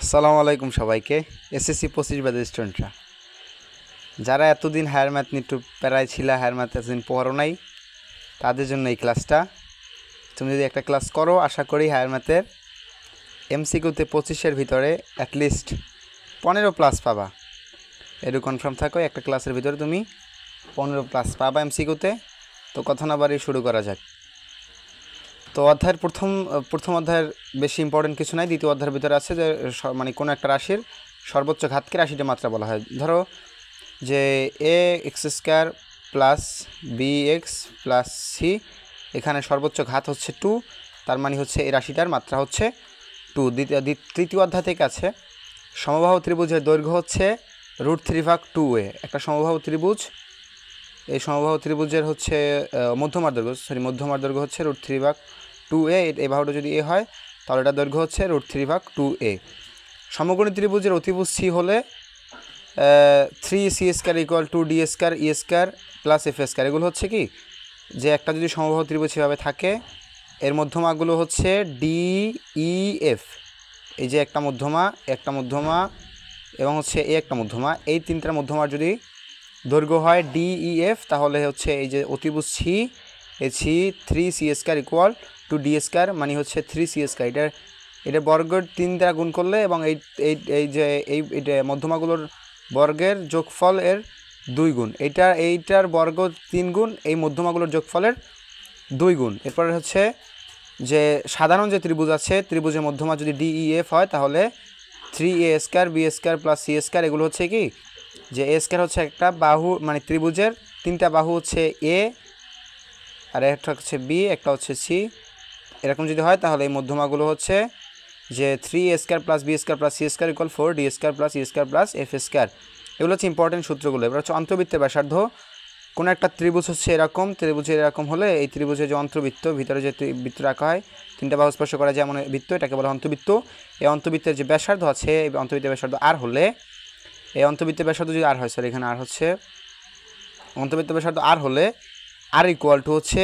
আসসালামু আলাইকুম সবাইকে। এসএসসি 25 ব্যাচের স্টুডেন্টরা যারা এতদিন হায়ার ম্যাথ নিয়ে একটু প্যারায় ছিল, হায়ার ম্যাথ এতদিন পড়ো নাই, তাদের জন্য এই ক্লাসটা। তুমি যদি একটা ক্লাস করো, আশা করি হায়ার ম্যাথের এমসিকিউতে 25-এর ভিতরে অ্যাটলিস্ট 15+ পাবা। এটু কনফার্ম থাকো, একটা ক্লাসের ভিতরে তুমি 15+ পাবা এমসিকিউতে। তো কথা না বাড়িয়ে শুরু করা যাক। তো অধ্যায়ের প্রথম অধ্যায়ের বেশি ইম্পর্টেন্ট কিছু নাই। দ্বিতীয় অধ্যায়ের ভিতরে আছে যে মানে কোনো একটা রাশির সর্বোচ্চ ঘাতকে রাশিটা মাত্রা বলা হয়। ধরো যে a x square plus b x plus c, এখানে সর্বোচ্চ ঘাত হচ্ছে 2, তার মানে হচ্ছে এই রাশিটার মাত্রা হচ্ছে 2। তৃতীয় অধ্যায় থেকে আছে সমবাহু ত্রিভুজের দৈর্ঘ্য হচ্ছে √3/2a। একটা সমবাহু ত্রিভুজ, এই সমবাহু ত্রিভুজের হচ্ছে মধ্যমার দৈর্ঘ্য হচ্ছে √3/2a। এই বাহুটা যদি এ হয় তাহলে এটা দৈর্ঘ্য হচ্ছে √3/2a। সমকোণী ত্রিভুজের অতিভুজ সি হলে 3c² = 2d² প্লাস f²। এগুলো হচ্ছে কি, যে একটা যদি সমবাহু ত্রিভুজ সেভাবে থাকে, এর মধ্যমাগুলো হচ্ছে ডি ই এফ। এই যে একটা মধ্যমা এবং হচ্ছে এ একটা মধ্যমা, এই তিনটার মধ্যমার যদি দৈর্ঘ্য হয় ডিইএফ, তাহলে হচ্ছে এই যে অতিভুজ সি, এই সি 3c² = 2d², মানে হচ্ছে 3c²। এটা বর্গের 3 দ্বারা গুণ করলে এবং এইটা মধ্যমাগুলোর বর্গের যোগফল এর 2 গুণ, এইটার বর্গ 3 গুণ এই মধ্যমাগুলোর যোগফলের 2 গুণ। এরপরে হচ্ছে যে সাধারণ যে ত্রিভুজ আছে, ত্রিভুজের মধ্যমা যদি ডিইএফ হয় তাহলে 3a² b² প্লাস c²। এগুলো হচ্ছে কি, যে a² হচ্ছে একটা বাহু, মানে ত্রিভুজের 3টা বাহু হচ্ছে এ, আর একটা হচ্ছে বি, একটা হচ্ছে সি। এরকম যদি হয় তাহলে এই মধ্যমাগুলো হচ্ছে যে 3a² plus b² plus c² = 4d² plus e² plus f²। এগুলো হচ্ছে ইম্পর্টেন্ট সূত্রগুলো। এবার হচ্ছে অন্তর্বৃত্তের ব্যাসার্ধ। কোনো একটা ত্রিভুজ হচ্ছে এরকম, ত্রিভুজের এরকম হলে এই ত্রিভুজের যে অন্তর্বৃত্ত, ভিতরে যে বৃত্ত রাখা হয়, 3টা বাহু স্পর্শ করা যায় এমন বৃত্ত, এটাকে বলা অন্তর্বৃত্ত। এই অন্তর্বৃত্তের যে ব্যাসার্ধ আছে, এই অন্তর্বৃত্তের ব্যাসার্ধ আর হলে, এই অন্তর্বৃত্তের ব্যাসার্ধ যদি আর হয়, স্যার এখানে আর হচ্ছে অন্তর্বৃত্তের ব্যাসার্ধ আর হলে আর = হচ্ছে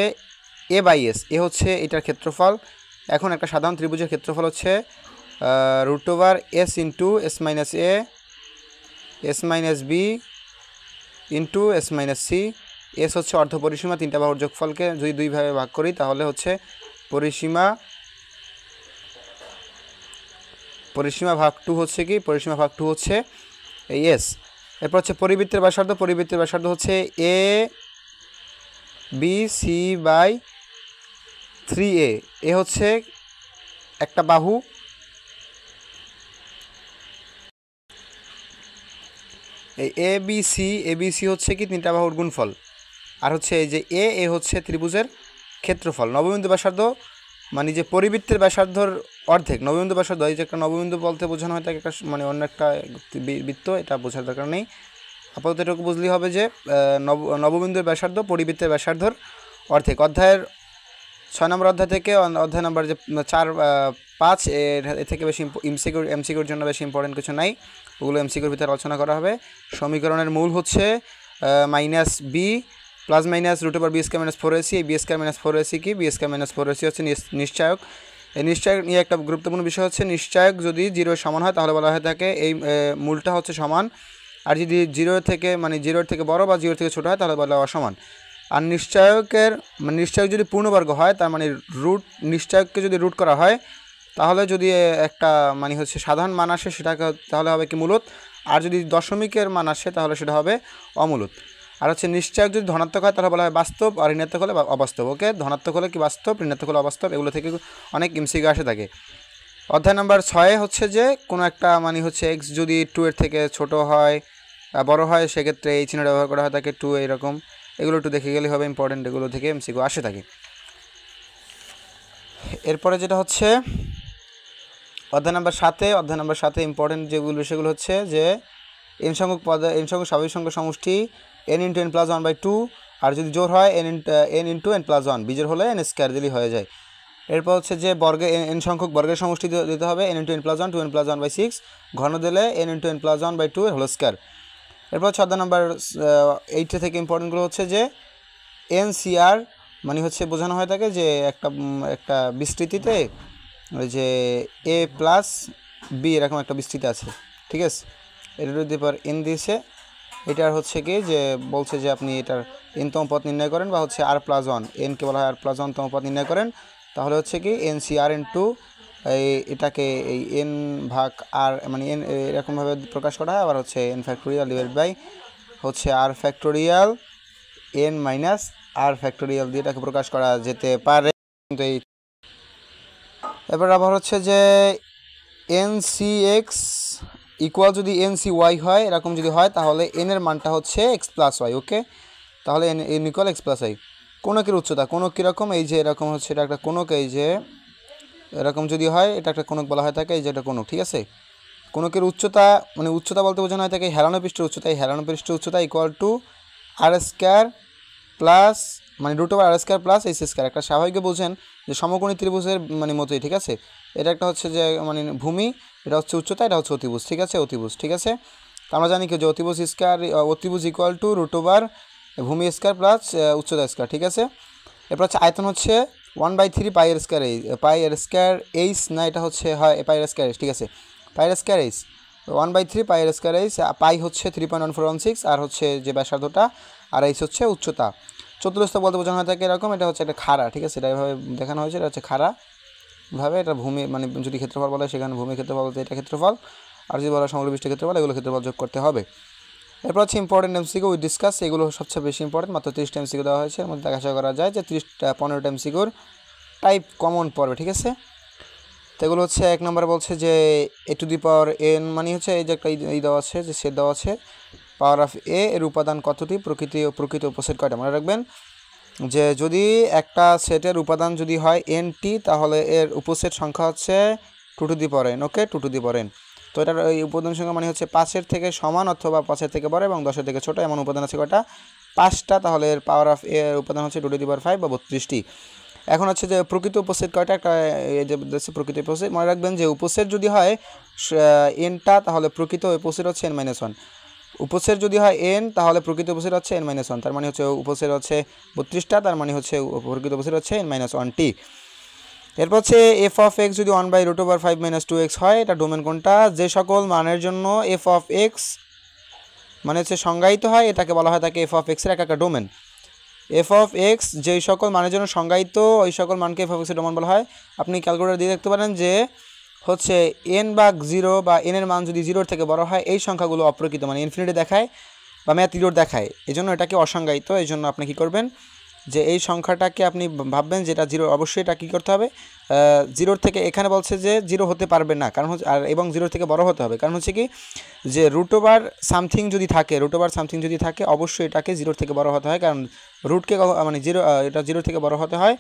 a/s। এ হচ্ছে এটার ক্ষেত্রফল। এখন একটা সাধারণ ত্রিভুজের ক্ষেত্রফল হচ্ছে √s * s-a s-b * s-c। S হচ্ছে অর্ধপরিসীমা। 3টা বাহুর যোগফলকে যদি 2 ভাগে ভাগ করি তাহলে হচ্ছে পরিসীমা ভাগ 2 হচ্ছে কি, পরিসীমা ভাগ 2 হচ্ছে এই এস। এরপর হচ্ছে পরিবৃত্তের ব্যাসার্ধ হচ্ছে A B C by 3a। এ হচ্ছে একটা বাহু, এই এবিসি হচ্ছে কি 3টা বাহুর গুণফল, আর হচ্ছে এই যে এ হচ্ছে ত্রিভুজের ক্ষেত্রফল। নববিন্দু ব্যাসার্ধ মানে যে পরিবৃত্তের ব্যাসার্ধর অর্ধেক। নববিন্দু ব্যাসার্ধ, এই যে একটা নববিন্দু বলতে বোঝানো হয় তাকে একটা মানে অন্য একটা বৃত্ত, এটা বোঝার দরকার নেই। আপাতত এটুকু বুঝলেই হবে যে নববিন্দুর ব্যাসার্ধ পরিবৃত্তের ব্যাসার্ধর অর্ধেক। অধ্যায়ের 6 নম্বর অধ্যায় থেকে অধ্যায় নম্বর যে 4-5 এর থেকে বেশি এমসিকিউর জন্য বেশি ইম্পর্টেন্ট কিছু নাই, ওগুলো এমসিকিউর ভিতরে আলোচনা করা হবে। সমীকরণের মূল হচ্ছে -b plus minus √b² - 4ac। এই b² - 4ac কি, b² - 4ac হচ্ছে নিশ্চায়ক। এই নিশ্চায়ক নিয়ে একটা গুরুত্বপূর্ণ বিষয় হচ্ছে, নিশ্চায়ক যদি 0 সমান হয় তাহলে বলা হয়ে থাকে এই মূলটা হচ্ছে সমান, আর যদি 0 থেকে মানে 0 থেকে বড় বা 0 থেকে ছোট হয় তাহলে বলা অসমান। আর নিশ্চায়ক যদি পূর্ণবর্গ হয়, তার মানে নিশ্চায়ককে যদি রুট করা হয় তাহলে যদি একটা মানে হচ্ছে সাধারণ মান আসে, সেটাকে তাহলে হবে কি মূলত। আর যদি দশমিকের মান আসে তাহলে সেটা হবে অমূলত। আর হচ্ছে নিশ্চায়ক যদি ধনাত্মক হয় তাহলে বলা হয় বাস্তব, আর ঋণাত্মক হলে অবাস্তব। ওকে, ধনাত্মক হলে কি বাস্তব, ঋণাত্মক হলে অবাস্তব। এগুলো থেকে অনেক এমসিকিউ আসে থাকে। অধ্যায় নম্বর 6 হচ্ছে যে কোনো একটা মানে হচ্ছে এক্স যদি 2 এর থেকে ছোট হয় বড় হয়, সেক্ষেত্রে এই চিহ্নটা ব্যবহার করা হয় থাকে 2 এরকম। এগুলো একটু দেখে গেলে হবে, ইম্পর্টেন্ট, এগুলো থেকে এমসিকিউ আসে থাকে। এরপরে যেটা হচ্ছে অধ্যায় নম্বর 7 ইম্পর্টেন্ট যেগুলো সেগুলো হচ্ছে যে n সংখ্যক স্বাভাবিক সংখ্যা সমষ্টি n × n+1/2, আর যদি জোড় হয় n × n+1, বিজোড় হলে n² দিলেই হয়ে যায়। এরপর হচ্ছে যে n সংখ্যক বর্গের সমষ্টি দিতে হবে n × n+1 2n+1/6, ঘন দিলে n × n+1/2 এর হোল স্কয়ার। এরপর হচ্ছে অধ্যায় নাম্বার 8 থেকে ইম্পর্টেন্টগুলো হচ্ছে যে NCR মানে হচ্ছে বোঝানো হয়ে থাকে যে একটা বিস্তৃতিতে ওই যে a প্লাস বি এরকম একটা বিস্তৃতি আছে, ঠিক আছে। এটা টু দি পাওয়ার এন দিয়েছে। এটার হচ্ছে কি যে বলছে যে আপনি এটার এনতম পদ নির্ণয় করেন, বা হচ্ছে আর প্লাস ওয়ান, এনকে বলা হয় আর প্লাস ওয়ানতম পদ নির্ণয় করেন। তাহলে হচ্ছে কি এন সি আর ইন্টু এটাকে এই এন ভাগ আর মানে এন এরকমভাবে প্রকাশ করা হয়। আবার হচ্ছে এন ফ্যাক্টোরিয়াল ডিভাইড বাই হচ্ছে r factorial N minus r factorial দিয়ে এটাকে প্রকাশ করা যেতে পারে। কিন্তু এই এবার আবার হচ্ছে যে এন সি এক্স ইকুয়াল যদি এন সি ওয়াই হয়, এরকম যদি হয় তাহলে এন এর মানটা হচ্ছে এক্স প্লাস ওয়াই। ওকে, তাহলে n equal x plus y. কোনকের উচ্চতা, কোনক কীরকম, এই যে এরকম হচ্ছে এটা একটা কোনক, এই যে এরকম যদি হয় এটা একটা কোনক বলা হয় থাকে, এই যে এটা কোনক, ঠিক আছে। কোনকের উচ্চতা মানে উচ্চতা বলতে বোঝানো হয় থাকে হেলানো পৃষ্ঠের উচ্চতা, এই হেলানো পৃষ্ঠের উচ্চতা equal to r square plus মানে root over r square plus h square. একটা স্বাভাবিক বোঝেন যে সমকোণী ত্রিভুজের মানে মতোই, ঠিক আছে। এটা একটা হচ্ছে যে মানে ভূমি, এটা হচ্ছে উচ্চতা, এটা হচ্ছে অতিভুজ, ঠিক আছে, অতিভুজ, ঠিক আছে। তো আমরা জানি কি যে অতিভুজ স্কোয়ার অতিভুজ ইকুয়াল টু রুট ওভার ভূমি স্কোয়ার প্লাস উচ্চতা স্কোয়ার, ঠিক আছে। এরপর হচ্ছে আয়তন হচ্ছে 1/3 পাই এর স্কোয়ার এইচ না, এটা হচ্ছে হয় পাই এর স্কোয়ার এইচ, ঠিক আছে, পাই এর স্কোয়ার এইচ 1/3 পাই এর স্কোয়ার এইচ। পাই হচ্ছে 3.1416 আর হচ্ছে যে ব্যাসার্ধটা, আর এইচ হচ্ছে উচ্চতা। চতুরস্র বলতে বোঝানো হয় থাকে এরকম, এটা হচ্ছে একটা খাড়া, ঠিক আছে, এটা এভাবে দেখানো হয়েছে, এটা হচ্ছে খাড়া ভাবে, এটা ভূমি মানে যদি ক্ষেত্রফল বলা হয় সেখানে ভূমি ক্ষেত্রফল বলতে এটা ক্ষেত্রফল, আর যদি বলা সমগ্র পৃষ্ঠ ক্ষেত্রফল, এগুলো ক্ষেত্রফল যোগ করতে হবে। এরপর হচ্ছে ইম্পর্টেন্ট এমসিকিউ উইথ ডিসকাস, এগুলো সবচেয়ে বেশি ইম্পর্টেন্ট, মাত্র 30টা এমসিকিউ দেওয়া হয়েছে, এর মধ্যে আশা করা যায় যে 15টা এমসিকিউর টাইপ কমন পড়বে, ঠিক আছে। তো এগুলো হচ্ছে 1 নম্বর বলছে যে এ টু দি পাওয়ার এন মানে হচ্ছে এই যে একটা এই দেওয়া আছে যে সেট দেওয়া আছে পাওয়ার অফ এ এর উপাদান কতটি, প্রকৃত উপসেট কয়টা। মনে রাখবেন যে যদি একটা সেটের উপাদান যদি হয় এনটি, তাহলে এর উপসেট সংখ্যা হচ্ছে 2 two the power N. Okay, 2 two the power N. তো এটার এই উপাদান সংখ্যা মানে হচ্ছে 5-এর থেকে সমান অথবা 5-এর থেকে বড় এবং 10-এর থেকে ছোট, এমন উপাদান আছে কয়টা, 5টা। তাহলে এর পাওয়ার অফ এর উপাদান হচ্ছে 2 টু দি পাওয়ার 5 বা 32টি। এখন হচ্ছে যে প্রকৃত উপসেট কয়টা, একটা এই যে প্রকৃত উপসেট মনে রাখবেন যে উপসেট যদি হয় এনটা, তাহলে প্রকৃত উপসেট হচ্ছে n-1। উপসেট যদি হয় এন, তাহলে প্রকৃত উপসেট হচ্ছে n-1, তার মানে হচ্ছে উপসেট হচ্ছে 32টা, তার মানে হচ্ছে প্রকৃত উপসেট হচ্ছে n-1টি। এরপর হচ্ছে এফ অফ এক্স যদি 1/√5 - 2x হয়, এটা ডোমেন কোনটা, যে সকল মানের জন্য এফ অফ এক্স মানে হচ্ছে সংজ্ঞায়িত হয়, এটাকে বলা হয় থাকে এফ অফ এক্সের একটা ডোমেন। এফ অফ এক্স যেই সকল মানের জন্য সংজ্ঞায়িত, ওই সকল মানকে এফ অফ এক্সের ডোমেন বলা হয়। আপনি ক্যালকুলেটর দিয়ে দেখতে পারেন যে হচ্ছে এন বা 0 বা এন এর মান যদি 0-এর থেকে বড় হয়, এই সংখ্যাগুলো অপ্রকৃত মানে ইনফিনিটি দেখায় বা ম্যাথ ইরোর দেখায়, এই জন্য এটাকে অসংজ্ঞায়িত। এই জন্য আপনি কী করবেন যে এই সংখ্যাটাকে আপনি ভাববেন যেটা 0, অবশ্যই এটা কী করতে হবে, 0-এর থেকে, এখানে বলছে যে 0 হতে পারবে না, কারণ হচ্ছে আর এবং 0-এর থেকে বড় হতে হবে, কারণ হচ্ছে কি যে রুট ওভার সামথিং যদি থাকে অবশ্যই এটাকে 0-এর থেকে বড় হতে হয়, কারণ রুটকে মানে 0 এটা 0-এর থেকে বড় হতে হয়,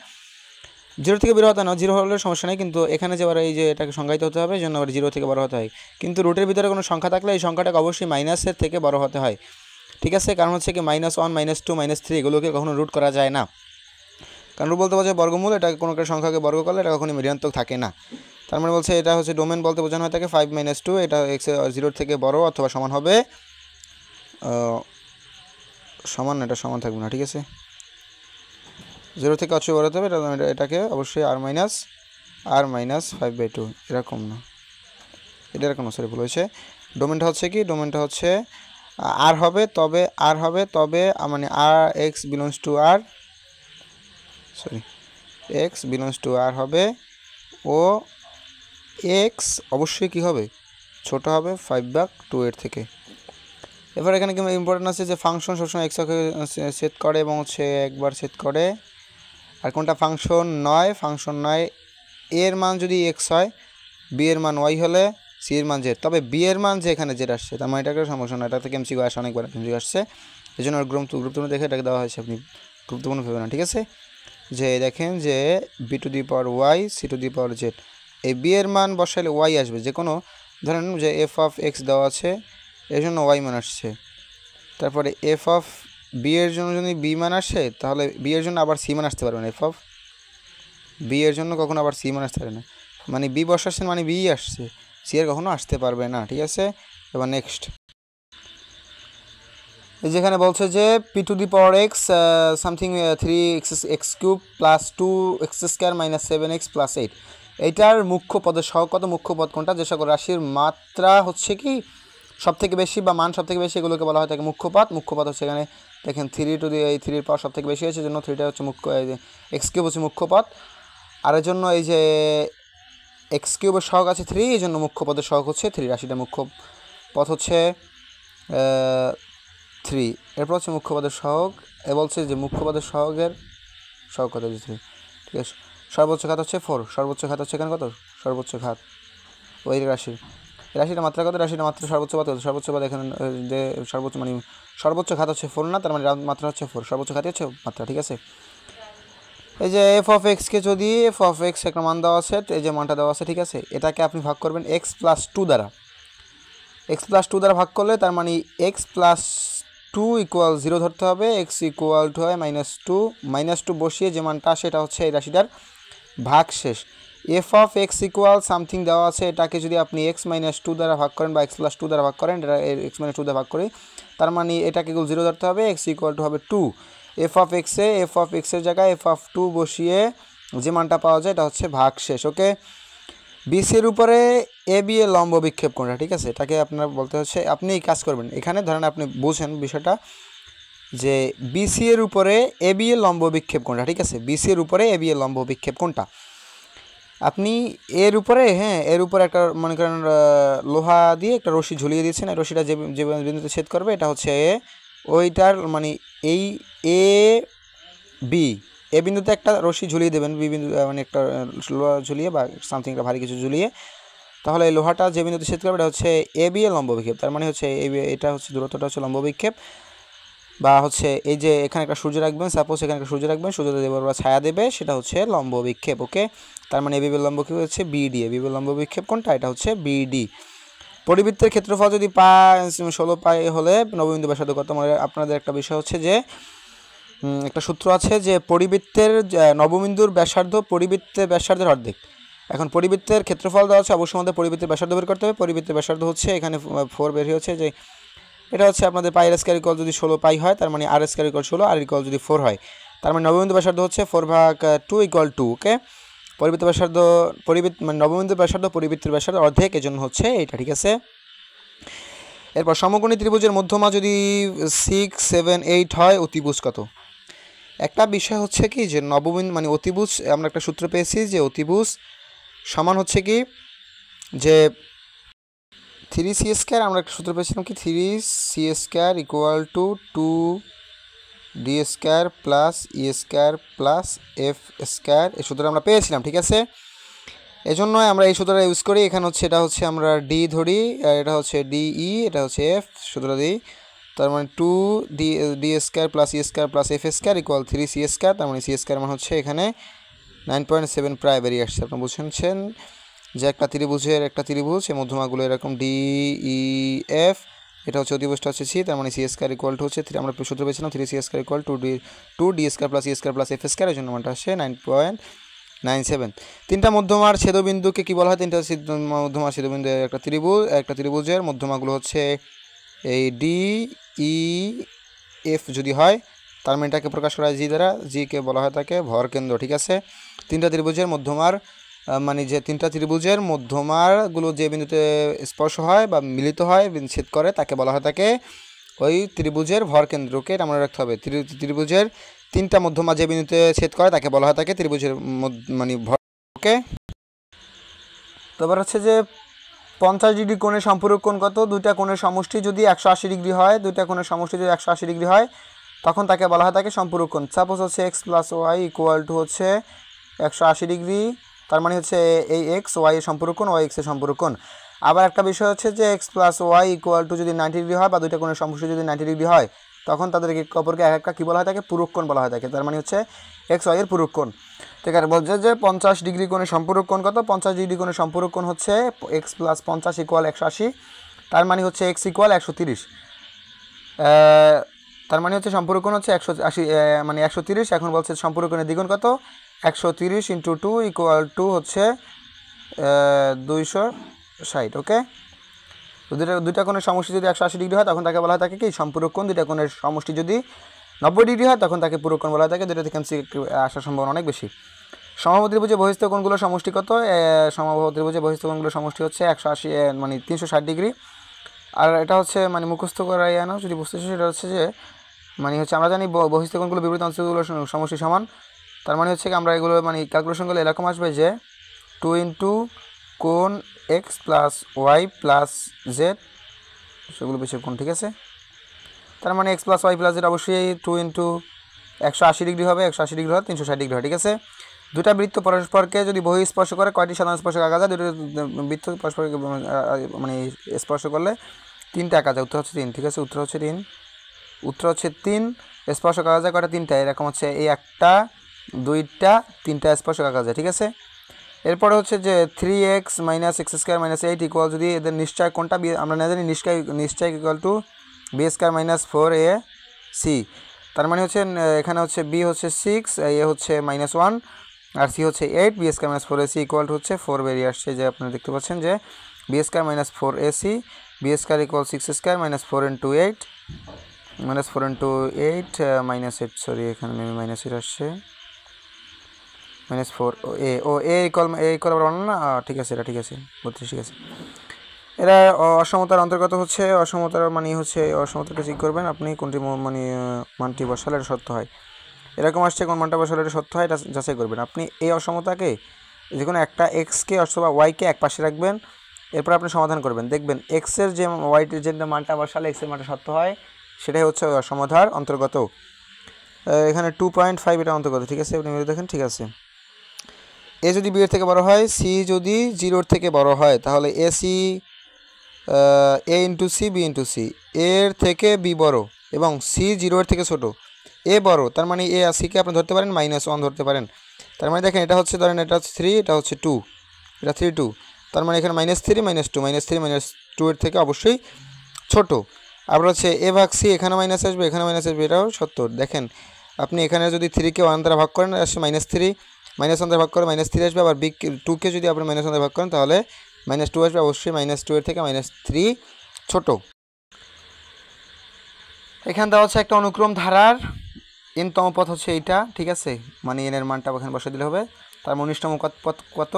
0 থেকে বের হতে না, 0 হলে সমস্যা নেই, কিন্তু এখানে যে এই যে এটাকে সংজ্ঞায়িত হতে হবে, এই জন্য আবার 0 থেকে বড় হতে হয়। কিন্তু রুটের ভিতরে কোনো সংখ্যা থাকলে এই সংখ্যাটাকে অবশ্যই মাইনাসের থেকে বড় হতে হয়, ঠিক আছে, কারণ হচ্ছে কি -1 -2 -3 এগুলোকে কখনো রুট করা যায় না, কারণ রুট বলতে বোঝায় বর্গমূল, এটা কোনো একটা সংখ্যাকে বর্গ করলে এটা কখনোই ঋণাত্মক থাকে না। তার মানে বলছে এটা হচ্ছে ডোমেন বলতে বোঝানো হয় থাকে 5 - 2, এটা এক্স 0-এর থেকে বড় অথবা সমান হবে, সমান না, এটা সমান থাকবে না, ঠিক আছে, 0 থেকে অবশ্যই বড় হতে হবে, এটাকে অবশ্যই r-5/2 এরকম না, এটা এরকম, সরি ভুল হয়েছে। ডোমেনটা হচ্ছে কি, ডোমেনটা হচ্ছে আর হবে তবে মানে আর x belongs to R, sorry x belongs to R হবে, ও এক্স অবশ্যই কি হবে, ছোট হবে 5/2 এর থেকে। এবার এখানে কি ইম্পর্টেন্ট আছে যে ফাংশন সবসময় এক্স অক্ষে সেট করে এবং হচ্ছে একবার সেট করে, আর কোনটা ফাংশন নয়, এর মান যদি এক্স হয়, বি এর মান ওয়াই হলে, সি এর মান জেড, তবে বি এর মান যে এখানে জেড আসছে, তার মানে এটাকে সমস্যা নয়, এটা থেকে এমসিকিউ আসে, অনেকবার এমসিকিউ আসছে, এই জন্য গুরুত্বপূর্ণ দেখে এটাকে দেওয়া হয়েছে, আপনি গুরুত্বপূর্ণ ভেবে না, ঠিক আছে। যে দেখেন যে b to the power y c to the power z, এই বি এর মান বসাইলে ওয়াই আসবে, যে কোনো ধরেন যে এফ অফ এক্স দেওয়া আছে, এর জন্য ওয়াই মান আসছে, তারপরে এফ অফ বি এর জন্য যদি বি মান আসে, তাহলে বি এর জন্য আবার সি মান আসতে পারবে না, এফ অফ বি এর জন্য কখনো আবার সি মান আসতে পারে না, মানে বি বসাচ্ছেন মানে বি আসছে, সি এর কখনো আসতে পারবে না, ঠিক আছে। এবার নেক্সট যেখানে বলছে যে P two the power x something 3x³ + 2x² - 7x + 8, এইটার মুখ্য পদের সহগ কত, মুখ্য পদ কোনটা, যে সকল রাশির মাত্রা হচ্ছে কি সবথেকে বেশি বা মান সবথেকে বেশি এগুলোকে বলা হয় থাকে মুখ্য পদ। মুখ্য পদ হচ্ছে এখানে দেখেন 3 টু দি এই 3-এর পাওয়ার সবথেকে বেশি হয়েছে, জন্য 3টা হচ্ছে মুখ্য, এক্স কিউব হচ্ছে মুখ্য পদ। আর এর জন্য এই যে এক্স কিউবের সহগ আছে 3, এই জন্য মুখ্য পদের সহগ হচ্ছে 3, রাশিটা মুখ্য পদ হচ্ছে 3। এরপর হচ্ছে মুখ্য পদের সহগ, এ বলছে যে মুখ্য পদের সহগের সহগ কত, 3, ঠিক আছে। সর্বোচ্চ ঘাত হচ্ছে 4, সর্বোচ্চ ঘাত হচ্ছে এখানে কত, সর্বোচ্চ ঘাত ওই রাশির, রাশিটা মাত্রা কত, রাশিটা মাত্রা সর্বোচ্চ পদ, সর্বোচ্চ পদ এখানে সর্বোচ্চ মানে সর্বোচ্চ ঘাত হচ্ছে 4 না, তার মানে মাত্রা হচ্ছে 4, সর্বোচ্চ ঘাতই হচ্ছে মাত্রা, ঠিক আছে। এই যে এফ অফ এক্সকে যদি এফ অফ এক্স একটা মান দেওয়া আছে, এই যে মানটা দেওয়া আছে, ঠিক আছে, এটাকে আপনি ভাগ করবেন এক্স প্লাস 2 দ্বারা, এক্স প্লাস 2 দ্বারা ভাগ করলে তার মানে এক্স প্লাস 2 ইকুয়াল 0 ধরতে হবে, এক্স ইকুয়াল টু হয় -2 বসিয়ে যে মানটা সেটা হচ্ছে এই রাশিটার ভাগ শেষ। F of x equal something দেওয়া আছে, এটাকে যদি আপনি এক্স মাইনাস 2 দ্বারা ভাগ করেন বা এক্স প্লাস 2 দ্বারা ভাগ করেন, এটা এক্স মাইনাস 2 দ্বারা ভাগ করি, তার মানে এটাকে 0 ধরতে হবে, এক্স ইকুয়াল টু হবে 2। এফ অফ এক্সের জায়গায় এফ অফ 2 বসিয়ে যে মানটা পাওয়া যায় এটা হচ্ছে ভাগ শেষ। ওকে, বিসির উপরে এ বি এ লম্ব বিক্ষেপ কোনটা, ঠিক আছে, এটাকে আপনার বলতে হচ্ছে, আপনি এই কাজ করবেন এখানে, ধরেন আপনি বুঝেন বিষয়টা যে বিসি এর উপরে এ বি এ লম্ব বিক্ষেপ কোনটা, ঠিক আছে, বিসি এর উপরে এ বি এ লম্ব বিক্ষেপ কোনটা, আপনি এর উপরে, হ্যাঁ এর উপরে একটা মনে করেন লোহা দিয়ে একটা রশি ঝুলিয়ে দিয়েছেন, এই রশিটা যে যে বিন্দুতে ছেদ করবে এটা হচ্ছে ওইটার মানে এই এ বি, এ বিন্দুতে একটা রশি ঝুলিয়ে দেবেন, বি বিন্দু মানে একটা লোহা ঝুলিয়ে বা সামথিং একটা ভারী কিছু ঝুলিয়ে, তাহলে এই লোহাটা যে বিন্দুতে ছেদ করবে এটা হচ্ছে এ বি এ লম্ব বিক্ষেপ, তার মানে হচ্ছে এটা হচ্ছে দূরত্বটা হচ্ছে লম্ব বিক্ষেপ, বা হচ্ছে এই যে এখানে একটা সূর্য রাখবেন, সাপোজ এখানে একটা সূর্য রাখবেন, সূর্য দেবের বা ছায়া দেবে, সেটা হচ্ছে লম্ব বিক্ষেপ। ওকে, তার মানে এবিবি লম্ব বিক্ষেপ হচ্ছে বিডি, এবিবি লম্ব বিক্ষেপ কোনটা, এটা হচ্ছে বিডি। পরিবৃত্তের ক্ষেত্রফল যদি 16 পাই হলে নববিন্দু ব্যাসার্ধ কত, আপনাদের একটা বিষয় হচ্ছে যে একটা সূত্র আছে যে পরিবৃত্তের নববিন্দুর ব্যাসার্ধ পরিবৃত্তের ব্যাসার্ধের অর্ধেক। এখন পরিবৃত্তের ক্ষেত্রফল দেওয়া আছে, অবশ্যই আমাদের পরিবৃত্তের ব্যাসার্ধ বের করতে হবে। পরিবৃত্তের ব্যাসার্ধ হচ্ছে এখানে 4 বের হচ্ছে, যে এটা হচ্ছে আপনাদের পাই আর স্কয়ার ইকুয়াল যদি 16 পাই হয়, তার মানে আর স্কয়ার ইকুয়াল 16, আর ইকুয়াল যদি 4 হয়, তার মানে নববিন্দু ব্যাসার্ধ হচ্ছে 4/2 ইকুয়াল 2। ওকে, পরিবৃত্ত ব্যাসার্ধ মানে নববিন্দু ব্যাসার্ধ পরিবৃত্তের ব্যাসার্ধ অর্ধেক, এজন্য হচ্ছে এটা, ঠিক আছে। এরপর সমকোণী ত্রিভুজের মধ্যমা যদি 6, 7, 8 হয়, অতিভুজ কত। একটা বিষয় হচ্ছে কি যে নববিন্দু মানে অতিভুজ, আমরা একটা সূত্র পেয়েছি যে অতিভুজ সমান হচ্ছে কি যে 3c², আমরা একটা সূত্র পেয়েছিলাম কি 3c² equal to 2d² plus e² plus f², এই সূত্রটা আমরা পেয়েছিলাম, ঠিক আছে। এজন্য আমরা এই সূত্রটা ইউজ করি, এখানে হচ্ছে এটা হচ্ছে আমরা ডি ধরি, এটা হচ্ছে ডিই, এটা হচ্ছে এফ, সূত্রটা দিই, তার মানে 2d² plus e² plus f² equal 3c², তার মানে c² মানে হচ্ছে এখানে 9.7 প্রায় বেরিয়ে আসছে। আপনারা বুঝছেন যে একটা ত্রিভুজ এই মধ্যমাগুলো এরকম ডি ই এফ, এটা হচ্ছে অতিভুজটা হচ্ছে সি, তার মানে c² ইকুয়াল টু হচ্ছে 3, আমরা সূত্র পেয়েছিলাম 3c² equal to 2d² plus e² plus f², এর জন্য মানটা আসছে 9.97। তিনটা মধ্যমার ছেদবিন্দুকে কি বলা হয়, তিনটা মধ্যমার ছেদবিন্দু একটা ত্রিভুজের মধ্যমাগুলো হচ্ছে এই ডি ই এফ যদি হয়, তার মানে এটাকে প্রকাশ করা হয় জি দ্বারা, জিকে বলা হয় তাকে ভরকেন্দ্র, ঠিক আছে। তিনটা ত্রিভুজের মধ্যমার মানে যে তিনটা ত্রিভুজের মধ্যমারগুলো যে বিন্দুতে স্পর্শ হয় বা মিলিত হয়, ছেদ করে, তাকে বলা হয় তাকে ওই ত্রিভুজের ভরকেন্দ্রকে, এটা মনে রাখতে হবে। ত্রিভুজের তিনটা মধ্যমা যে বিন্দুতে ছেদ করে তাকে বলা হয় তাকে ত্রিভুজের মানে ভর। ওকে, তারপর হচ্ছে যে 50 ডিগ্রি কোণের সম্পূরক কোণ কত, দুইটা কোণের সমষ্টি যদি 180 ডিগ্রি হয়, দুইটা কোণের সমষ্টি যদি 180 ডিগ্রি হয়, তখন তাকে বলা হয় তাকে সম্পূরক কোণ। সাপোজ হচ্ছে x plus y equal to হচ্ছে 180 ডিগ্রি, তার মানে হচ্ছে এই এক্স ওয়াই এর সম্পূরক কোণ, ওয়াই এক্স এর সম্পূরক কোণ। আবার একটা বিষয় হচ্ছে যে x plus y equal to যদি 90 ডিগ্রি হয়, বা দুইটা কোণের সমষ্টি যদি 90 ডিগ্রি হয়, তখন তাদেরকে অপরকে এক একটা কী বলা হয় তাকে পূরক কোণ বলা হয় তাকে, তার মানে হচ্ছে এক্স ওয়াই এর পূরক কোণ। ঠিক আছে, বলছে যে 50 ডিগ্রি কোণের সম্পূরক কোণ কত, 50 ডিগ্রি কোণের সম্পূরক কোণ হচ্ছে এক্স প্লাস 50 ইকুয়াল 180, তার মানে হচ্ছে এক্স ইকুয়াল 130, তার মানে হচ্ছে সম্পূরক কোণ হচ্ছে 180 মানে 130। এখন বলছে সম্পূরক কোণের দ্বিগুণ কত, 130 × 2 ইকুয়াল টু হচ্ছে 260। ওকে, দুইটা কোণের সমষ্টি যদি 180 ডিগ্রি হয়, তখন তাকে বলা হয় তাকে কি সম্পূরক কোণ। দুইটা কোণের সমষ্টি যদি 90 ডিগ্রি হয়, তখন তাকে পূরক কোণ বলা হয় তাকে। দুইটা থেকে আসার সম্ভাবনা অনেক বেশি। সমবাহু ত্রিভুজে বহিস্থ কোণগুলোর সমষ্টি কত? সমবাহু ত্রিভুজে বহিস্থ কোণগুলোর সমষ্টি হচ্ছে 180 মানে 360 ডিগ্রি। আর এটা হচ্ছে মানে মুখস্থ করাই আনো যদি বুঝতে চাই, সেটা হচ্ছে যে মানে হচ্ছে আমরা জানি বহিস্থ কোণগুলো বিপরীত অঞ্চলগুলোর সমষ্টি সমান। তার মানে হচ্ছে কি আমরা এগুলো মানে ক্যালকুলেশন করলে এরকম আসবে যে 2 ইন্টু কোণ x plus y plus z, সেগুলো বেশি কোণ, ঠিক আছে। তার মানে x plus y plus z অবশ্যই 2 ইন্টু 180 ডিগ্রি হবে, 180 ডিগ্রি হয় 360 ডিগ্রি হয়, ঠিক আছে। দুটা বৃত্ত পরস্পরকে যদি বহিঃস্পর্শ করে কয়টি সাধারণ স্পর্শক আঁকা যায়? দুটো বৃত্ত পরস্পরকে মানে স্পর্শ করলে 3টা আঁকা যায়। উত্তর হচ্ছে 3, ঠিক আছে। উত্তর হচ্ছে 3, উত্তর হচ্ছে 3। স্পর্শক আঁকা যায় কয়টা? 3টা। এরকম হচ্ছে এই একটা, দুইটা, 3টা স্পর্শক আঁকা যায়, ঠিক আছে। এরপরে হচ্ছে যে 3x - x² - 8 ইকুয়াল, যদি এদের নিশ্চয় কোনটা আমরা না জানি, নিশ্চয় ইকুয়াল টু b² - 4ac। তার মানে হচ্ছে এখানে হচ্ছে b হচ্ছে 6, a হচ্ছে -1 আর c হচ্ছে 8, b² - 4ac ইকুয়াল টু হচ্ছে 4 বেরিয়ে আসছে। যে আপনারা দেখতে পাচ্ছেন যে b² - 4ac, b² equal 6² - 4 × 8 -4 × 8 -8, sorry এখানে -8 আসছে, -4 a ইকুয়াল আবার 1 না, ঠিক আছে, এটা ঠিক আছে, 32, ঠিক আছে। এরা অসমতার অন্তর্গত হচ্ছে। অসমতার মানে হচ্ছে অসমতাকে চেক করবেন আপনি কোনটি মানে মানটি বসালে এটা সত্য হয়। এরকম আসছে কোন মানটা বসালে এটা সত্য হয়, এটা যাচাই করবেন আপনি। এই অসমতাকে যে কোনো একটা এক্সকে অথবা ওয়াইকে এক পাশে রাখবেন, এরপর আপনি সমাধান করবেন, দেখবেন এক্সের যে ওয়াইটির যে মানটা বসালে এক্সের মানটা সত্য হয়, সেটাই হচ্ছে ওই অসমতার অন্তর্গত। এখানে 2.5 এটা অন্তর্গত, ঠিক আছে, আপনি দেখেন, ঠিক আছে। এ যদি বি এর থেকে বড় হয়, সি যদি 0-র থেকে বড় হয়, তাহলে a c a into c b into c, এর থেকে বি বড় এবং সি 0-এর থেকে ছোট, এ বড়, তার মানে এ আর সিকে আপনি ধরতে পারেন -1 ধরতে পারেন। তার মানে দেখেন এটা হচ্ছে, ধরেন এটা হচ্ছে 3, এটা হচ্ছে 2, এটা 3 2, তার মানে এখানে -3 -2, -3 -2 এর থেকে অবশ্যই ছোট। আবার হচ্ছে এ ভাগ সি, এখানে মাইনাস আসবে, এখানে মাইনাস আসবে, এটাও সত্য। দেখেন আপনি এখানে যদি 3কে 1 দ্বারা ভাগ করেন আসছে -3, -1 দ্বারা ভাগ করে -3 আসবে। আবার বি 2কে যদি আপনি -1 দ্বারা ভাগ করেন তাহলে -2 আসবে, অবশ্যই -2 এর থেকে -3 ছোট। এখান দেওয়া হচ্ছে একটা অনুক্রম ধারার n-তম পথ হচ্ছে এইটা, ঠিক আছে, মানে n এর মানটা এখানে বসে দিলে হবে। তার 19তম পথ কত?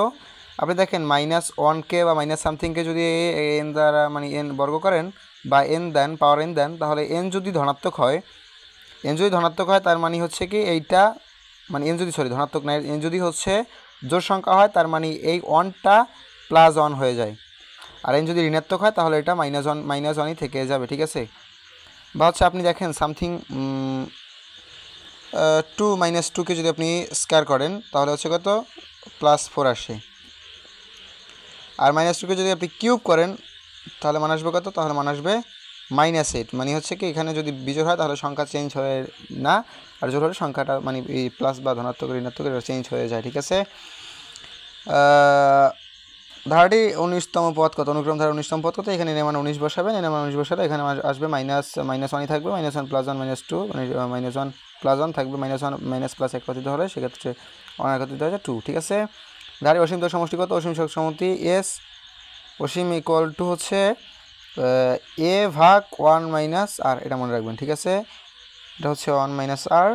আপনি দেখেন -1কে বা -সামথিংকে যদি n দ্বারা মানে n বর্গ করেন বা n দেন, পাওয়ার n দেন, তাহলে n যদি ধনাত্মক হয়, তার মানে হচ্ছে কি এইটা মানে n যদি ধনাত্মক না, n যদি হচ্ছে জোড় সংখ্যা হয়, তার মানে এই 1টা +1 হয়ে যায়। আর n যদি ঋণাত্মক হয় তাহলে এটা -1ই থেকে যাবে, ঠিক আছে। বা হচ্ছে আপনি দেখেন সামথিং 2 - 2কে যদি আপনি স্কয়ার করেন তাহলে হচ্ছে কত? +4 আসে। আর -2কে যদি আপনি কিউব করেন তাহলে মান আসবে কত? তাহলে মান আসবে -8। মানে হচ্ছে কি এখানে যদি বিজোড় হয় তাহলে সংখ্যা চেঞ্জ হয় না, আর জোড় হলে সংখ্যাটা মানে এই প্লাস বা ধনাত্মক ঋণাত্মক এটা চেঞ্জ হয়ে যায়, ঠিক আছে। ধারাটি 19তম পথ কত? অনুক্রম ধারা 19তম পথ কত? এখানে n এর মান 19 বসাবেন, n এর মান 19 বসালে এখানে আসবে -1ই থাকবে, -1 + 1 -2, মানে -1 + 1 থাকবে, -1 প্লাস একত্রিত হলে সেক্ষেত্রে 1 একত্রিত হয়ে যায় 2, ঠিক আছে। ধারাটি অসীমতর সমষ্টি কত? অসীম সমষ্টি এস। অসীম ইকুয়াল টু হচ্ছে a ভাগ 1 - r, এটা মনে রাখবেন, ঠিক আছে। এটা হচ্ছে 1 - r,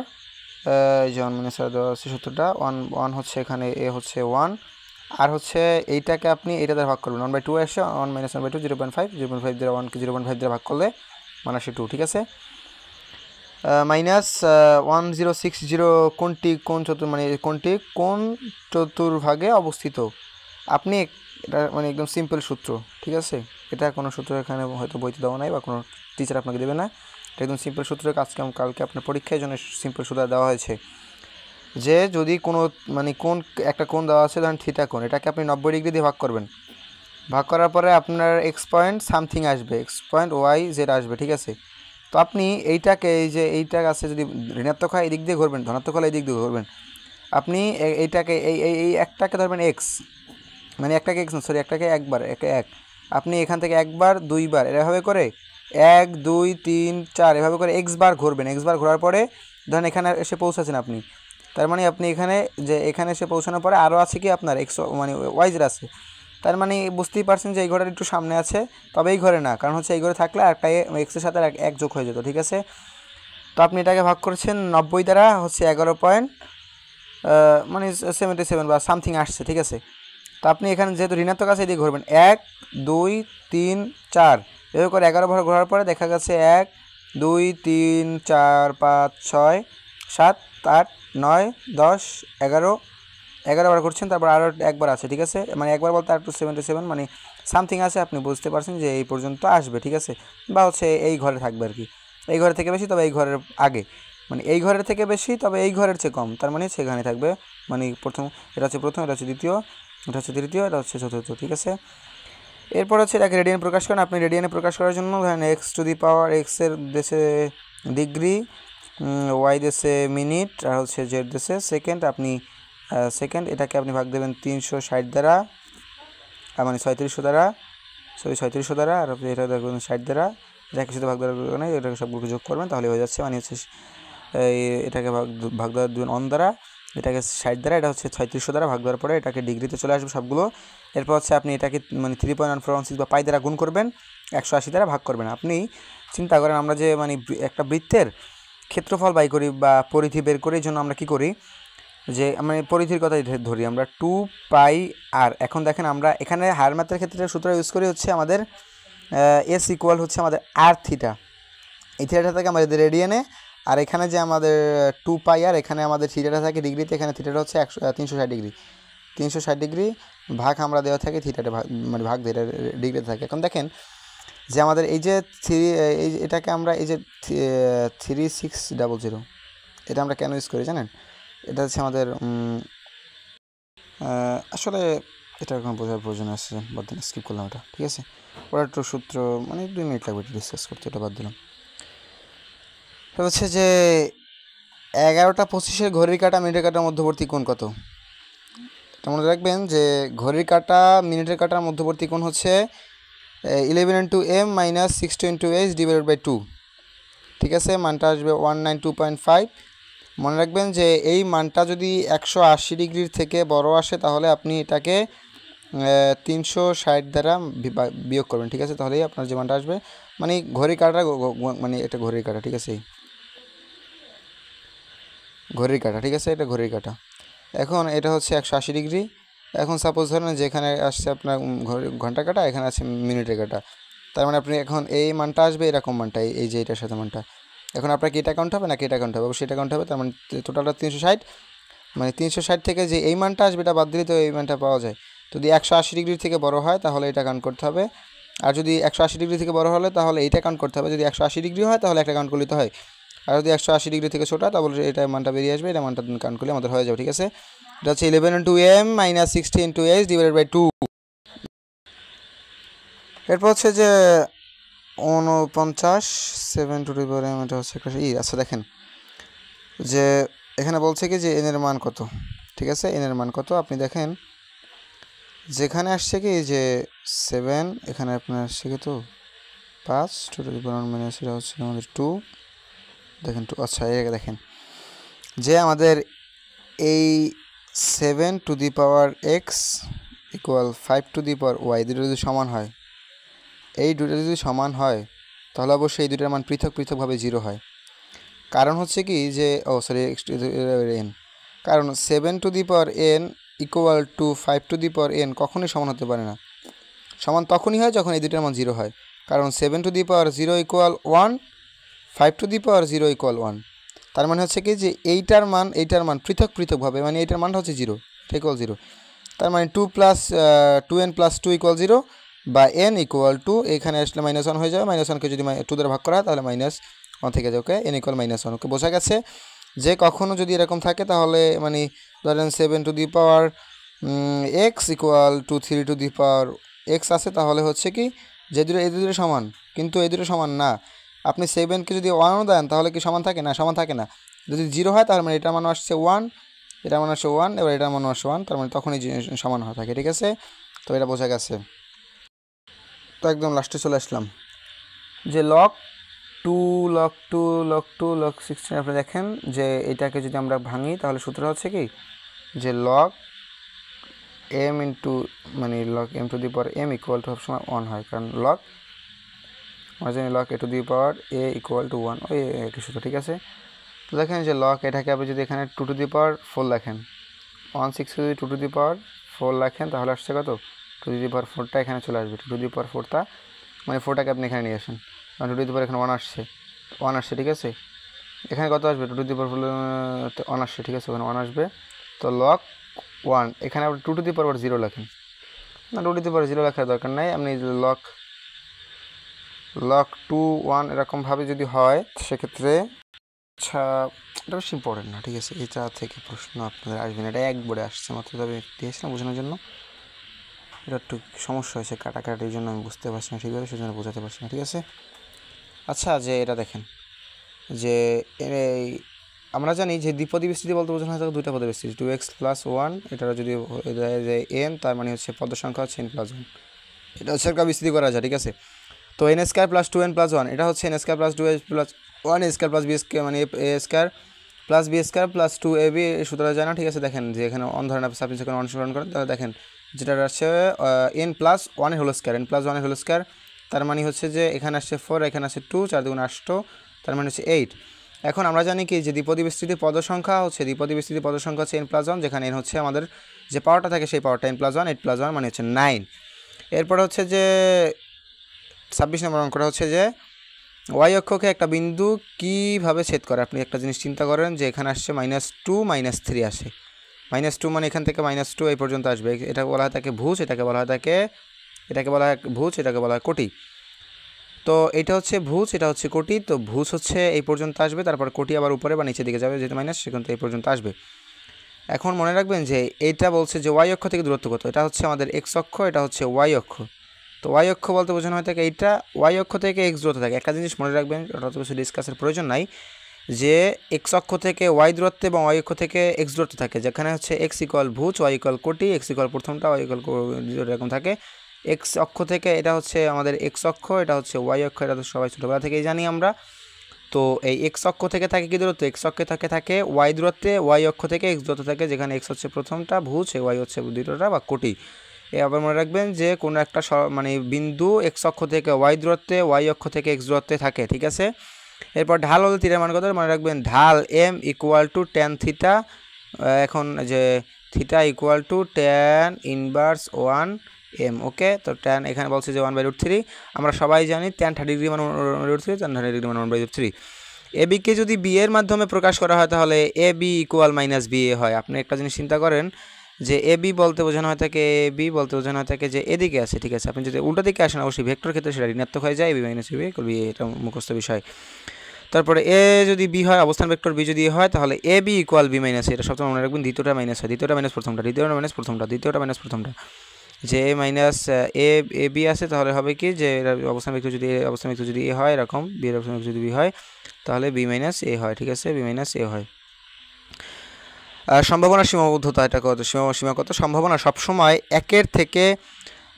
এই যে 1 - r দেওয়া আছে সূত্রটা। 1 হচ্ছে এখানে a হচ্ছে 1, আর হচ্ছে এইটাকে আপনি এইটা দ্বারা ভাগ করবেন, 1/2 আসে, 1 - 1/2 0.5 দ্বারা 1কে 0.5 দ্বারা ভাগ করলে মানে আসে 2, ঠিক আছে। -1060 কোন চতুর্ভাগে অবস্থিত? আপনি এটা মানে একদম সিম্পল সূত্র, ঠিক আছে। এটা কোনো সূত্র এখানে হয়তো বইতে দেওয়া নাই বা কোনো টিচার আপনাকে দেবে না, এটা একদম সিম্পল সূত্র। কালকে আপনার পরীক্ষার জন্য সিম্পল সূত্র দেওয়া হয়েছে যে যদি কোনো মানে কোন একটা কোণ দেওয়া আছে, ধরেন থিটা কোণ, এটাকে আপনি 90 ডিগ্রি দিয়ে ভাগ করবেন, ভাগ করার পরে আপনার এক্স পয়েন্ট সামথিং আসবে, এক্স পয়েন্ট ওয়াই জেড আসবে, ঠিক আছে। তো আপনি এইটাকে এই যে এইটা আছে যদি ঋণাত্মক হয় এই দিক দিয়ে ঘুরবেন, ধনাত্মক হলে এই দিক দিয়ে ঘুরবেন। আপনি এইটাকে এই একটাকে ধরবেন এক্স, মানে একটাকে এক্স সরি একটাকে একবার এক, আপনি এখান থেকে একবার দুইবার এভাবে করে 1 2 3 4 এভাবে করে এক্স বার ঘুরবেন। এক্স বার ঘোরার পরে ধরেন এখানে এসে পৌঁছাচ্ছেন আপনি, তার মানে আপনি এখানে এসে পৌঁছানোর পরে আরও আছে কি আপনার এক্স মানে ওয়াইজের আছে, তার মানে বুঝতেই পারছেন যে এই ঘরের একটু সামনে আছে, তবে এই ঘরে না, কারণ হচ্ছে এই ঘরে থাকলে একটা এক্সের সাথে এক যোগ হয়ে যেত, ঠিক আছে। তো আপনি এটাকে ভাগ করেছেন 90 দ্বারা, হচ্ছে 11.5 মানে 77 বা সামথিং আসছে, ঠিক আছে। তো আপনি এখানে যেহেতু ঋণাত্মক আছে এদিকে ঘুরবেন 1 2 3 4 এভাবে করে 11 বার ঘোরার পরে দেখা গেছে 1 2 3 4 5 6 7 8 9 10 11 11 বার করছেন, তারপর আরও একবার আছে, ঠিক আছে। মানে একবার বলতে আর টু 77 মানে সামথিং আছে, আপনি বুঝতে পারছেন যে এই পর্যন্ত আসবে, ঠিক আছে, বা হচ্ছে এই ঘরে থাকবে আর কি। এই ঘরের থেকে বেশি তবে এই ঘরের আগে, মানে এই ঘরের থেকে বেশি তবে এই ঘরের চেয়ে কম, তার মানে সেখানে থাকবে। মানে প্রথম, এটা হচ্ছে প্রথম, এটা হচ্ছে দ্বিতীয়, এটা হচ্ছে তৃতীয়, এটা হচ্ছে চতুর্থ, ঠিক আছে। এরপর হচ্ছে এটাকে রেডিয়ানে প্রকাশ করেন। আপনি রেডিয়ানে প্রকাশ করার জন্য ধরেন এক্স টু দি পাওয়ার এক্সের দেশে ডিগ্রি, ওয়াই দেশে মিনিট, আর হচ্ছে জেড দেশে সেকেন্ড। আপনি সেকেন্ড এটাকে আপনি ভাগ দেবেন 360 দ্বারা, মানে 3700 দ্বারা, সরি 3700 দ্বারা, আর আপনি এটা দেখবেন 60 দ্বারা, এটাকে শুধু ভাগ দ্বারা না, এটাকে সবগুলোকে যোগ করবেন তাহলে হয়ে যাচ্ছে। মানে হচ্ছে এটাকে ভাগ দ্বারা দেবেন অন দ্বারা, এটাকে 60 দ্বারা, এটা হচ্ছে 3600 দ্বারা ভাগ দেওয়ার পরে এটাকে ডিগ্রিতে চলে আসবে সবগুলো। এরপর হচ্ছে আপনি এটাকে মানে 3.1416 বা পাই দ্বারা গুণ করবেন, 180 দ্বারা ভাগ করবেন। আপনি চিন্তা করেন আমরা যে মানে একটা বৃত্তের ক্ষেত্রফল বাই করি বা পরিধি বের করি, এই জন্য আমরা কী করি, যে মানে পরিধির কথাই ধরি আমরা 2 পাই আর। এখন দেখেন আমরা এখানে হায়ার ম্যাথের ক্ষেত্রে সূত্র ইউজ করি হচ্ছে আমাদের এস ইকুয়াল হচ্ছে আমাদের আর থিটা, এই থিটাটা থাকে আমাদের রেডিয়ানে, আর এখানে যে আমাদের 2 পাই আর, এখানে আমাদের থিটাটা থাকে ডিগ্রিতে, এখানে থিটাটা হচ্ছে 360 ডিগ্রি, 360 ডিগ্রি ভাগ আমরা দেওয়া থাকে থিটাটা মানে ভাগ ডিগ্রিতে থাকে। এখন দেখেন যে আমাদের এই যে এই এটাকে আমরা এই যে 3600, এটা আমরা কেন ইউজ করি জানেন? এটা হচ্ছে আমাদের আসলে এটা এখন বোঝার প্রয়োজন আছে, বাদ দিন, স্কিপ করলাম এটা, ঠিক আছে। ওরা একটু সূত্র মানে 2 মিনিট লাগবে এটা ডিসকাস করতে, এটা বাদ দিলাম। তো হচ্ছে যে 11টা 25-এর ঘড়ির কাঁটা মিনিটের কাঁটার মধ্যবর্তী কোণ কত? মনে রাখবেন যে ঘড়ির কাঁটা মিনিটের কাঁটার মধ্যবর্তী কোণ হচ্ছে 11 × m - 6 × h ডিভাইডেড বাই 2, ঠিক আছে। মানটা আসবে 192.5। মনে রাখবেন যে এই মানটা যদি 180 ডিগ্রির থেকে বড় আসে তাহলে আপনি এটাকে 360 দ্বারা বিয়োগ করবেন, ঠিক আছে, তাহলেই আপনার যে মানটা আসবে। মানে ঘড়ির কাঁটা, মানে এটা ঘড়ির কাঁটা, ঠিক আছে, ঘড়ির কাঁটা, ঠিক আছে, এটা ঘড়ির কাঁটা। এখন এটা হচ্ছে 180 ডিগ্রি। এখন সাপোজ ধরেন যে এখানে আসছে আপনার ঘন্টা কাঁটা, এখানে আছে মিনিটের কাঁটা, তার মানে আপনি এখন এই মানটা আসবে এরকম মানটা, এই যে এটার সাথে মানটা। এখন আপনার কি এটা কাউন্ট হবে নাকি এটা কাউন্ট হবে? অবশ্যই এটা কাউন্ট হবে। তার মানে টোটালটা 360, মানে 360 থেকে যে এই মানটা আসবে এটা বাদ দিলে তো এই মানটা পাওয়া যায়। যদি 180 ডিগ্রি থেকে বড় হয় তাহলে এটা কাউন্ট করতে হবে, আর যদি 180 ডিগ্রি থেকে বড় হলে তাহলে এইটা কাউন্ট করতে হবে। যদি 180 ডিগ্রি হয় তাহলে একটা কাউন্ট করলে তো হয়, আর যদি 180 ডিগ্রি থেকে ছোটো হয় তাহলে এটা মানটা বেরিয়ে আসবে, এটা মানটা কাউন্ট করলে আমাদের হয়ে যাবে, ঠিক আছে। এটা হচ্ছে 11 × m - 60 × h ডিভাইডেড বাই 2। এরপর হচ্ছে যে 49 7 টু দি পাওয়ার m, এটা হচ্ছে একটা আচ্ছা দেখেন যে এখানে বলছে কি যে n এর মান কত, ঠিক আছে, n এর মান কত আপনি দেখেন যেখানে আসছে কি যে 7, এখানে আপনার আসছে কি তো 5 টু দি পাওয়ার মাইনাস, এটা হচ্ছে আমাদের 2, দেখেন 2, আচ্ছা এটাকে দেখেন যে আমাদের এই 7 two the power x equal 5 two the power y, দুটো যদি সমান হয়, এই দুটো যদি সমান হয় তাহলে অবশ্যই এই দুটার মান পৃথক পৃথকভাবে 0 হয়। কারণ হচ্ছে কি যে n, কারণ 7 two the power n equal to 5 two the power n কখনোই সমান হতে পারে না। সমান তখনই হয় যখন এই দুটার মান 0 হয়, কারণ 7 two the power 0 equal 1, 5 two the power 0 equal 1। তার মানে হচ্ছে কি যে এইটার মান পৃথক পৃথকভাবে, মানে এইটার মানটা হচ্ছে 0, এটা ইকুয়াল 0। তার মানে 2 + 2n + 2 ইকুয়াল 0 বা n ইকুয়াল টু, এখানে আসলে -1 হয়ে যাবে, -1কে যদি 2 দ্বারা ভাগ করা হয় তাহলে -1 থেকে যাবে, ওকে, n ইকুয়াল -1। ওকে, বোঝা গেছে যে কখনও যদি এরকম থাকে তাহলে মানে ধরেন 7 two the power x equal to 3 two the power x আছে, তাহলে হচ্ছে কি যে এই দুটো সমান, কিন্তু এই দুটো সমান না। আপনি 7কে যদি 1ও দেন তাহলে কি সমান থাকে না? সমান থাকে না। যদি 0 হয় তাহলে মানে এটার মান আসছে 1, এটার মান আসছে 1, এবার এটার মান আসছে 1, তার মানে তখনই সমান হয়ে থাকে, ঠিক আছে। তো এটা বোঝা গেছে। তো একদম লাস্টে চলে আসলাম যে log 2 log 2 log 2 log 16। আপনি দেখেন যে এটাকে যদি আমরা ভাঙি তাহলে সূত্র হচ্ছে কি যে log m ইন্টু মানে log m two the power m equal to সবসময় 1 হয়, কারণ log আমরা জানি log a two the power a equal to 1, ওই একই সূত্র, ঠিক আছে। তো দেখেন যে লক এটাকে আপনি যদি এখানে 2 টু দি পাওয়ার 4 লেখেন, 160 যদি 2 টু দি পাওয়ার 4 লেখেন তাহলে আসছে কত, 2 টু দি পাওয়ার 4টা এখানে চলে আসবে। 2 টু দি পাওয়ার 4টা মানে 4টাকে আপনি এখানে নিয়ে আসেন, কারণ 2 টু দি পাওয়ার এখানে 1 আসছে, 1 আসছে, ঠিক আছে। এখানে কত আসবে, 2 টু দি পাওয়ার 1 আসছে, ঠিক আছে, ওখানে 1 আসবে। তো লক 1 এখানে আপনি 2 টু দি পাওয়ার 0 লেখেন, না 2 টু দি পাওয়ার 0 লেখার দরকার নাই, আপনি লক 2 1 এরকমভাবে যদি হয় সেক্ষেত্রে আচ্ছা এটা বেশি ইম্পর্টেন্ট না, ঠিক আছে। এটা থেকে প্রশ্ন আপনাদের আসবে না, এটা এক বোর্ডে আসছে মাত্র, তবে দিয়েছিলাম বোঝানোর জন্য। এটা একটু সমস্যা হয়েছে কাটাকাটির জন্য, আমি বুঝতে পারছি না ঠিকভাবে, সেজন্য বোঝাতে পারছি না, ঠিক আছে। আচ্ছা যে এটা দেখেন যে এই আমরা জানি যে দ্বিপদী বিস্তৃতি বলতে বোঝানো হয় দুইটা পদের বিস্তৃতি, 2x + 1, এটা যদি দেয় যে n, তার মানে হচ্ছে পদ সংখ্যা হচ্ছে n + 1, এটা হচ্ছে একটা বিস্তৃতি করা যায়, ঠিক আছে। তো n² + 2n + 1, এটা হচ্ছে n² + 2a + 1a² + b² মানে a² + b² + 2ab, সূত্র যায় না, ঠিক আছে। দেখেন যে এখানে অন ধরেন আপনি সাবজেক্ট যখন অনুসরণ করেন তাহলে দেখেন যেটা আসছে n + 1 এর হোল স্কয়ার, n + 1 এর হোল স্কয়ার, তার মানে হচ্ছে যে এখানে আসছে 4, এখানে আসছে 2, 4 × 8, তার মানে হচ্ছে 8। এখন আমরা জানি কি যে দ্বিপদী বিস্তৃতি পদ সংখ্যা হচ্ছে হচ্ছে n + 1, যেখানে n হচ্ছে আমাদের যে পাওয়ারটা থাকে সেই পাওয়ারটা n + 1, 8 + 1 মানে হচ্ছে 9। এরপর হচ্ছে যে 26 নম্বর অঙ্কটা হচ্ছে যে ওয়াই অক্ষকে একটা বিন্দু কীভাবে ছেদ করে। আপনি একটা জিনিস চিন্তা করেন যে এখানে আসছে -2 -3 আসে, -2 মানে এখান থেকে -2 এই পর্যন্ত আসবে, এটা বলা হয় তাকে ভুজ, এটাকে বলা হয় ভুজ, এটাকে বলা হয় কোটি। তো এটা হচ্ছে ভুজ, এটা হচ্ছে কোটি। তো ভুজ হচ্ছে এই পর্যন্ত আসবে, তারপর কোটি আবার উপরে বা নিচের দিকে যাবে, যেহেতু মাইনাস সেখান থেকে এই পর্যন্ত আসবে। এখন মনে রাখবেন যে এইটা বলছে যে ওয়াই অক্ষ থেকে দূরত্ব কত, এটা হচ্ছে আমাদের এক্স অক্ষ, এটা হচ্ছে ওয়াই অক্ষ। তো ওয়াই অক্ষ বলতে বোঝানো হয় থাকে এইটা, ওয়াই অক্ষ থেকে এক্স দূরত্ব থাকে। একটা জিনিস মনে রাখবেন, ওটা তো কিছু ডিসকাসের প্রয়োজন নাই, যে এক্স অক্ষ থেকে ওয়াই দূরত্বে এবং ওয়াই অক্ষ থেকে এক্স দূরত্ব থাকে, যেখানে হচ্ছে এক্স ইকুয়াল ভুজ, ওয়াই ইকুয়াল কোটি, এক্স ইকুয়াল প্রথমটা, ওয়াই ইকুয়াল এরকম থাকে। এক্স অক্ষ থেকে এটা হচ্ছে আমাদের এক্স অক্ষ, এটা হচ্ছে ওয়াই অক্ষ, এটা তো সবাই ছোটোবেলা থেকেই জানি আমরা। তো এই এক্স অক্ষ থেকে থাকে কি দূরত্ব, এক্স অক্ষে থাকে ওয়াই দূরত্বে, ওয়াই অক্ষ থেকে এক্স দূরত্ব থাকে, যেখানে এক্স হচ্ছে প্রথমটা ভুজ, ওয়াই হচ্ছে দ্বিতীয়টা বা কোটি। আবার মনে রাখবেন যে কোনো একটা মানে বিন্দু এক্স অক্ষ থেকে ওয়াই দূরত্বে, ওয়াই অক্ষ থেকে এক্স দূরত্বে থাকে, ঠিক আছে। এরপর ঢাল হলো থিটার মান কত, মনে রাখবেন ঢাল m = tan থিটা। এখন যে থিটা = tan ইনভার্স 1m, ওকে। তো tan এখানে বলছে যে 1/√3, আমরা সবাই জানি tan 30 ডিগ্রি মানে 1/√3, tan 30 ডিগ্রি মানে 1/3। এবিকে যদি বি এর মাধ্যমে প্রকাশ করা হয় তাহলে ab = -ba হয়। আপনি একটা জিনিস চিন্তা করেন যে এবি বলতে বোঝানো হয় থাকে যে এদিকে আছে, ঠিক আছে। আপনি যদি উল্টো দিকে আসেন অবশ্যই ভেক্টর ক্ষেত্রে সেটা ঋণাত্মক হয়ে যায়, ab - ab এটা মুখস্থ বিষয়। তারপরে এ যদি বি হয়, অবস্থান ভেক্টর বি যদি হয় তাহলে ab = b - a, এটা সবসময় মনে রাখবেন, দ্বিতীয়টা মাইনাস হয়, দ্বিতীয়টা মাইনাস প্রথমটা, দ্বিতীয়টা মাইনাস প্রথমটা, যে a মাইনাস এ বি আছে তাহলে হবে কি যে অবস্থান ভেক্টর যদি এ হয় এরকম, বি এর অবস্থান ভেক্টর যদি বি হয় তাহলে b - a হয়, ঠিক আছে, b - a হয়। সম্ভাবনা সীমাবদ্ধতা, এটা কত, সীমা কত, সম্ভাবনা সবসময় একের থেকে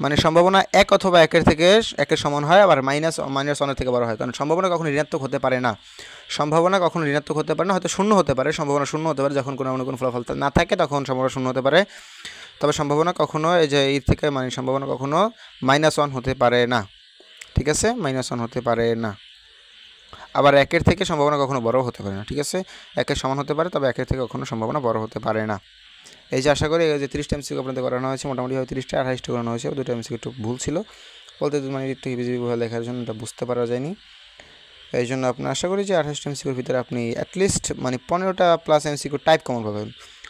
মানে সম্ভাবনা 1 অথবা 1-এর থেকে 1-এর সমান হয়, আবার -1-এর থেকে বড় হয়, কারণ সম্ভাবনা কখনো ঋণাত্মক হতে পারে না, হয়তো শূন্য হতে পারে, সম্ভাবনা শূন্য হতে পারে, যখন কোনো ফলাফল না থাকে তখন সম্ভাবনা শূন্য হতে পারে, তবে সম্ভাবনা কখনো এই যে এর থেকে মানে সম্ভাবনা কখনো -1 হতে পারে না, ঠিক আছে, -1 হতে পারে না। আবার 1-এর থেকে সম্ভাবনা কখনো বড় হতে পারে না, ঠিক আছে, 1-এর সমান হতে পারে, তবে 1-এর থেকে কখনো সম্ভাবনা বড় হতে পারে না। এই যে আশা করি এই যে 30টা এমসিকিউ আপনাদের করানো হয়েছে, মোটামুটি 30টা 28টা করানো হয়েছে, 2টা এমসিকিউ একটু ভুল ছিল বলতে, মানে একটু হিবিজিবিভাবে লেখার জন্য এটা বুঝতে পারা যায়নি, এই জন্য আপনার আশা করি যে 28টা এমসিকিউর ভিতরে আপনি অ্যাটলিস্ট মানে 15টা প্লাস এমসিকিউ টাইপ কমন পাবেন।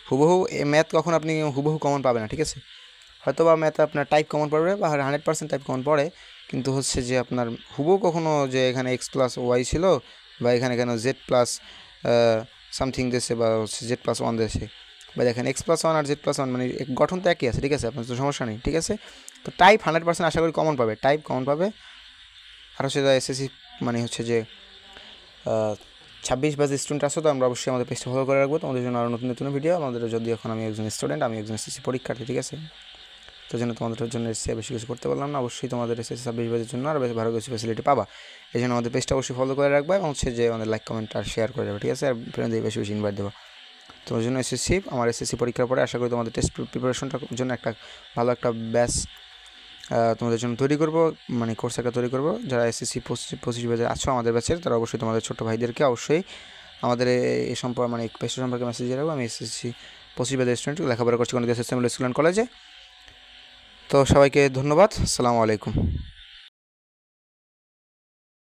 হুবহু ম্যাথ কখন আপনি হুবহু কমন পাবেন না, ঠিক আছে, হয়তো বা ম্যাথ আপনার টাইপ কমন পড়বে বা 100% টাইপ কমন পড়ে, কিন্তু হচ্ছে যে আপনার হুবহু কখনো যে এখানে x + y ছিল বা এখানে কেন z প্লাস সামথিং দেশে বা হচ্ছে z + 1 দেশে, বা দেখেন x + 1 আর z + 1 মানে গঠন তো একই আছে, ঠিক আছে, আপনার তো সমস্যা নেই, ঠিক আছে। তো টাইপ 100% আশা করি কমন পাবে, আর হচ্ছে এসএসসি মানে হচ্ছে যে 26 ব্যাচ স্টুডেন্ট আসো, তো আমরা অবশ্যই আমাদের পেজটা ফলো করে রাখবো তোমাদের জন্য আরও নতুন নতুন ভিডিও। আমাদের যদি এখন আমি একজন স্টুডেন্ট, আমি একজন এসএসসি পরীক্ষার্থী, ঠিক আছে, তো জন্য তোমাদের জন্য এসে বেশি কিছু করতে পারলাম না, অবশ্যই তোমাদের এসএসসি 26 ব্যাচের জন্য আর বেশ ভালো কিছু ফ্যাসিলিটি পাবা, এই জন্য আমাদের পেজটা অবশ্যই ফলো করে রাখবা এবং হচ্ছে যে আমাদের লাইক কমেন্ট আর শেয়ার করে যাবে, ঠিক আছে, আর ফ্রেন্ডদের বেশি ইনভাইট দেবো তোমার জন্য। আমার এসএসসি পরীক্ষার পরে আশা করি তোমাদের টেস্ট প্রিপারেশনটার জন্য একটা ভালো একটা ব্যাচ তোমাদের জন্য তৈরি করবো, মানে কোর্স একটা তৈরি করবো। যারা এসএসসি 25 ব্যাচে আছো আমাদের ব্যাচের, তারা অবশ্যই তোমাদের ছোটো ভাইদেরকে অবশ্যই আমাদের এই সম্পর্কে মানে পেশা সম্পর্কে মেসেজ দিয়ে রাখবো। আমি এসএসসি 25 ব্যাচের স্টুডেন্ট, লেখাপড়া করছি গণিত স্কুল অ্যান্ড কলেজে। তো সবাইকে ধন্যবাদ, আসসালামু আলাইকুম।